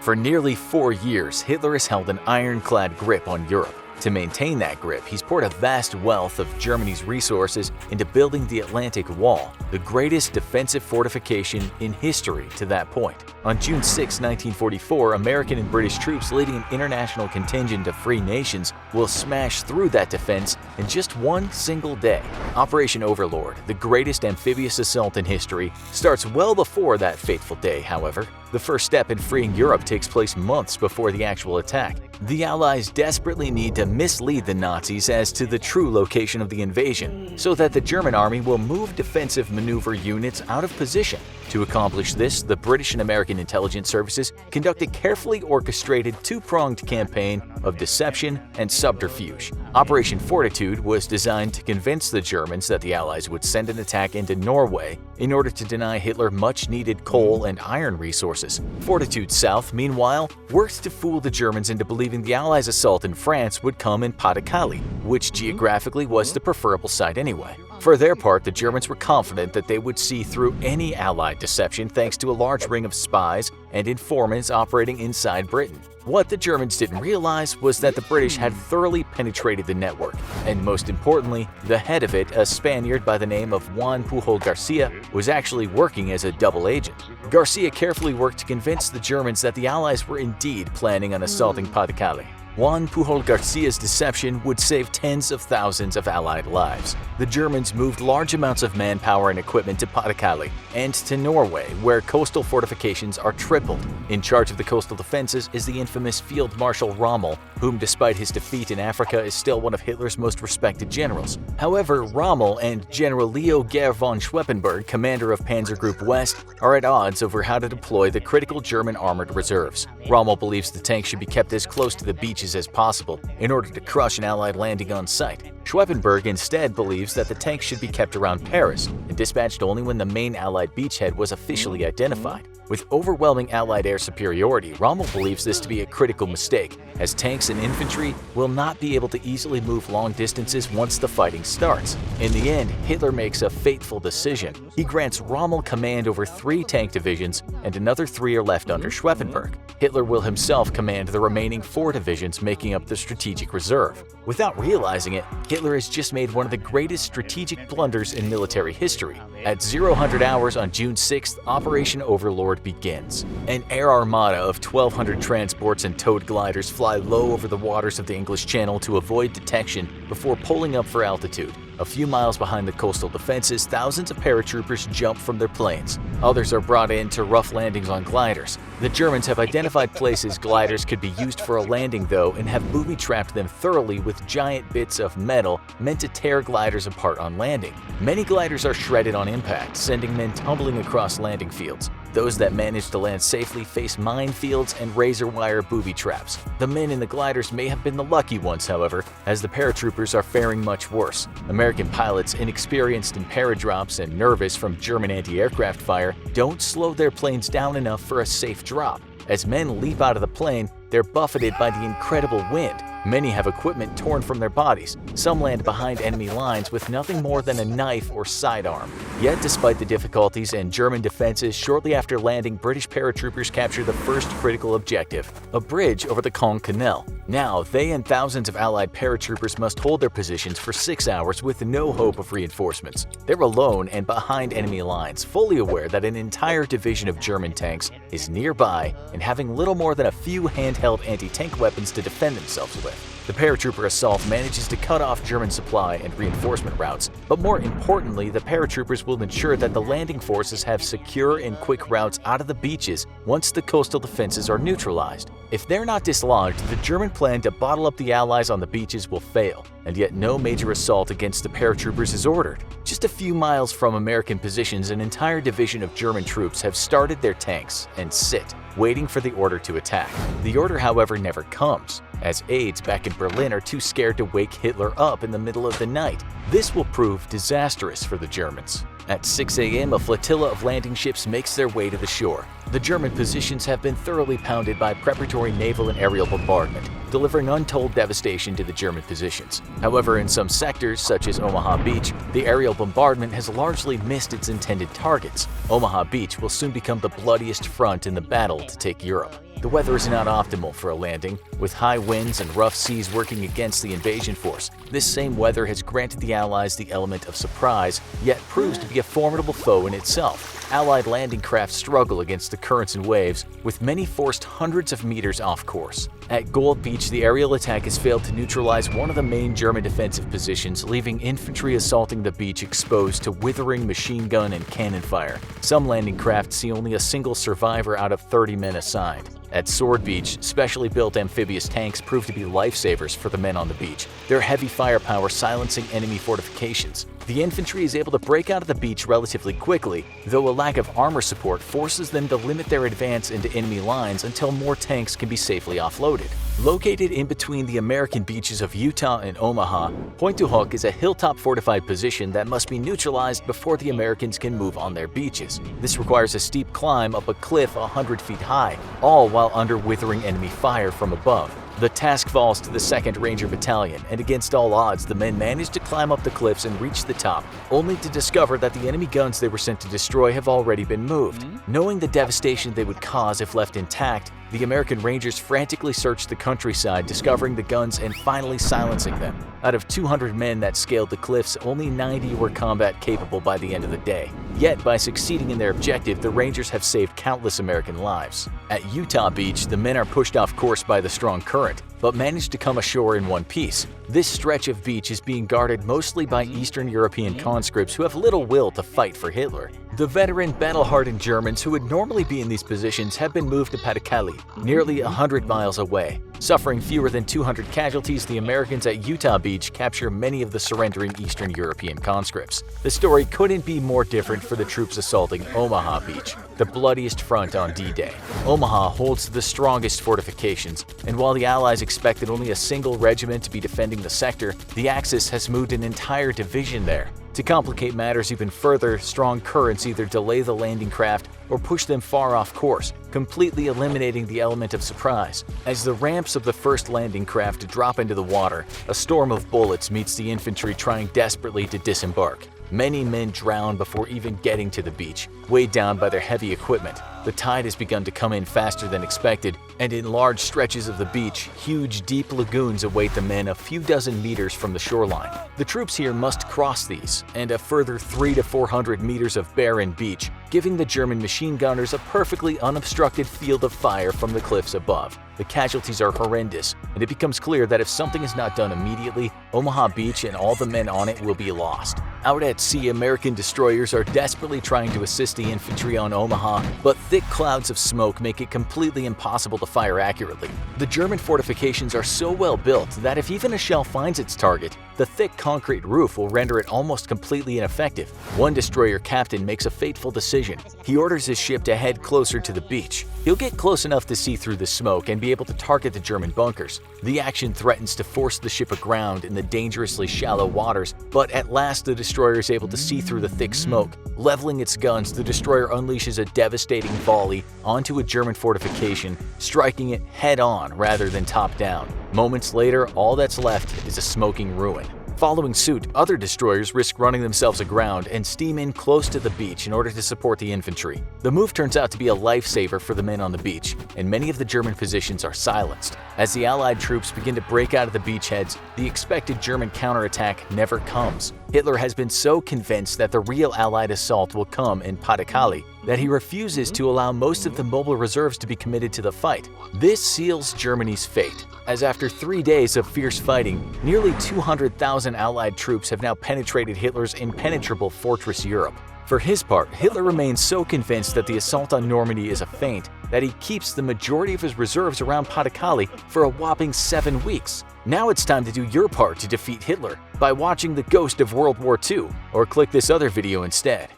For nearly 4 years, Hitler has held an ironclad grip on Europe. To maintain that grip, he's poured a vast wealth of Germany's resources into building the Atlantic Wall, the greatest defensive fortification in history to that point. On June 6, 1944, American and British troops leading an international contingent of free nations will smash through that defense in just one single day. Operation Overlord, the greatest amphibious assault in history, starts well before that fateful day, however. The first step in freeing Europe takes place months before the actual attack. The Allies desperately need to mislead the Nazis as to the true location of the invasion, so that the German army will move defensive maneuver units out of position. To accomplish this, the British and American intelligence services conduct a carefully orchestrated two-pronged campaign of deception and subterfuge. Operation Fortitude was designed to convince the Germans that the Allies would send an attack into Norway in order to deny Hitler much-needed coal and iron resources. Fortitude South, meanwhile, worked to fool the Germans into believing the Allies' assault in France would come in Pas-de-Calais, which geographically was the preferable site anyway. For their part, the Germans were confident that they would see through any Allied deception thanks to a large ring of spies and informants operating inside Britain. What the Germans didn't realize was that the British had thoroughly penetrated the network, and most importantly, the head of it, a Spaniard by the name of Juan PUJOL Garcia, was actually working as a double agent. Garcia carefully worked to convince the Germans that the Allies were indeed planning on assaulting Pas-de-Calais. Juan PUJOL Garcia's deception would save tens of thousands of Allied lives. The Germans moved large amounts of manpower and equipment to Pas-de-Calais and to Norway, where coastal fortifications are tripled. In charge of the coastal defenses is the infamous Field Marshal Rommel, whom despite his defeat in Africa is still one of Hitler's most respected generals. However, Rommel and General Leo Gerhard von Schweppenberg, commander of Panzer Group West, are at odds over how to deploy the critical German armored reserves. Rommel believes the tanks should be kept as close to the beaches as possible in order to crush an Allied landing on site. Schweppenberg instead believes that the tanks should be kept around Paris and dispatched only when the main Allied beachhead was officially identified. With overwhelming Allied air superiority, Rommel believes this to be a critical mistake, as tanks and infantry will not be able to easily move long distances once the fighting starts. In the end, Hitler makes a fateful decision. He grants Rommel command over 3 tank divisions, and another 3 are left under Schweppenberg. Hitler will himself command the remaining 4 divisions making up the strategic reserve. Without realizing it, Hitler has just made one of the greatest strategic blunders in military history. At 0000 hours on June 6th, Operation Overlord begins. An air armada of 1,200 transports and towed gliders fly low over the waters of the English Channel to avoid detection before pulling up for altitude. A few miles behind the coastal defenses, thousands of paratroopers jump from their planes. Others are brought in to rough landings on gliders. The Germans have identified places gliders could be used for a landing though, and have booby-trapped them thoroughly with giant bits of metal meant to tear gliders apart on landing. Many gliders are shredded on impact, sending men tumbling across landing fields. Those that manage to land safely face minefields and razor wire booby traps. The men in the gliders may have been the lucky ones, however, as the paratroopers are faring much worse. American pilots, inexperienced in paradrops and nervous from German anti-aircraft fire, don't slow their planes down enough for a safe drop. As men leap out of the plane, they're buffeted by the incredible wind. Many have equipment torn from their bodies. Some land behind enemy lines with nothing more than a knife or sidearm. Yet despite the difficulties and German defenses, shortly after landing, British paratroopers capture the first critical objective, a bridge over the Caen Canal. Now, they and thousands of Allied paratroopers must hold their positions for 6 hours with no hope of reinforcements. They're alone and behind enemy lines, fully aware that an entire division of German tanks is nearby and having little more than a few handheld anti-tank weapons to defend themselves with. The paratrooper assault manages to cut off German supply and reinforcement routes, but more importantly, the paratroopers will ensure that the landing forces have secure and quick routes out of the beaches once the coastal defenses are neutralized. If they're not dislodged, the German plan to bottle up the Allies on the beaches will fail, and yet no major assault against the paratroopers is ordered. Just a few miles from American positions, an entire division of German troops have started their tanks and sit, waiting for the order to attack. The order, however, never comes, as aides back in Berlin are too scared to wake Hitler up in the middle of the night. This will prove disastrous for the Germans. At 6 a.m., a flotilla of landing ships makes their way to the shore. The German positions have been thoroughly pounded by preparatory naval and aerial bombardment, delivering untold devastation to the German positions. However, in some sectors, such as Omaha Beach, the aerial bombardment has largely missed its intended targets. Omaha Beach will soon become the bloodiest front in the battle to take Europe. The weather is not optimal for a landing, with high winds and rough seas working against the invasion force. This same weather has granted the Allies the element of surprise, yet proves to be a formidable foe in itself. Allied landing craft struggle against the currents and waves, with many forced hundreds of meters off course. At Gold Beach, the aerial attack has failed to neutralize one of the main German defensive positions, leaving infantry assaulting the beach exposed to withering machine gun and cannon fire. Some landing craft see only a single survivor out of 30 men assigned. At Sword Beach, specially built amphibious tanks prove to be lifesavers for the men on the beach, their heavy firepower silencing enemy fortifications. The infantry is able to break out of the beach relatively quickly, though a lack of armor support forces them to limit their advance into enemy lines until more tanks can be safely offloaded. Located in between the American beaches of Utah and Omaha, Pointe du Hoc is a hilltop fortified position that must be neutralized before the Americans can move on their beaches. This requires a steep climb up a cliff 100 feet high, all while under withering enemy fire from above. The task falls to the 2nd Ranger Battalion, and against all odds, the men manage to climb up the cliffs and reach the top, only to discover that the enemy guns they were sent to destroy have already been moved. Knowing the devastation they would cause if left intact, the American Rangers frantically searched the countryside, discovering the guns and finally silencing them. Out of 200 men that scaled the cliffs, only 90 were combat capable by the end of the day. Yet, by succeeding in their objective, the Rangers have saved countless American lives. At Utah Beach, the men are pushed off course by the strong current, but manage to come ashore in one piece. This stretch of beach is being guarded mostly by Eastern European conscripts who have little will to fight for Hitler. The veteran, battle-hardened Germans who would normally be in these positions have been moved to Patakali, nearly 100 miles away. Suffering fewer than 200 casualties, the Americans at Utah Beach capture many of the surrendering Eastern European conscripts. The story couldn't be more different for the troops assaulting Omaha Beach, the bloodiest front on D-Day. Omaha holds the strongest fortifications, and while the Allies expected only a single regiment to be defending the sector, the Axis has moved an entire division there. To complicate matters even further, strong currents either delay the landing craft or push them far off course, completely eliminating the element of surprise. As the ramps of the first landing craft drop into the water, a storm of bullets meets the infantry trying desperately to disembark. Many men drown before even getting to the beach, weighed down by their heavy equipment. The tide has begun to come in faster than expected, and in large stretches of the beach, huge deep lagoons await the men a few dozen meters from the shoreline. The troops here must cross these, and a further 300 to 400 meters of barren beach, giving the German machine gunners a perfectly unobstructed field of fire from the cliffs above. The casualties are horrendous, and it becomes clear that if something is not done immediately, Omaha Beach and all the men on it will be lost. Out at sea, American destroyers are desperately trying to assist the infantry on Omaha, but thick clouds of smoke make it completely impossible to fire accurately. The German fortifications are so well built that if even a shell finds its target, the thick concrete roof will render it almost completely ineffective. One destroyer captain makes a fateful decision. He orders his ship to head closer to the beach. He'll get close enough to see through the smoke and be able to target the German bunkers. The action threatens to force the ship aground in the dangerously shallow waters, but at last the destroyer is able to see through the thick smoke. Leveling its guns, the destroyer unleashes a devastating volley onto a German fortification, striking it head-on rather than top-down. Moments later, all that's left is a smoking ruin. Following suit, other destroyers risk running themselves aground and steam in close to the beach in order to support the infantry. The move turns out to be a lifesaver for the men on the beach, and many of the German positions are silenced. As the Allied troops begin to break out of the beachheads, the expected German counterattack never comes. Hitler has been so convinced that the real Allied assault will come in Patakali that he refuses to allow most of the mobile reserves to be committed to the fight. This seals Germany's fate, as after 3 days of fierce fighting, nearly 200,000 Allied troops have now penetrated Hitler's impenetrable fortress Europe. For his part, Hitler remains so convinced that the assault on Normandy is a feint that he keeps the majority of his reserves around Patakali for a whopping 7 weeks. Now it's time to do your part to defeat Hitler by watching The Ghost of World War II, or click this other video instead.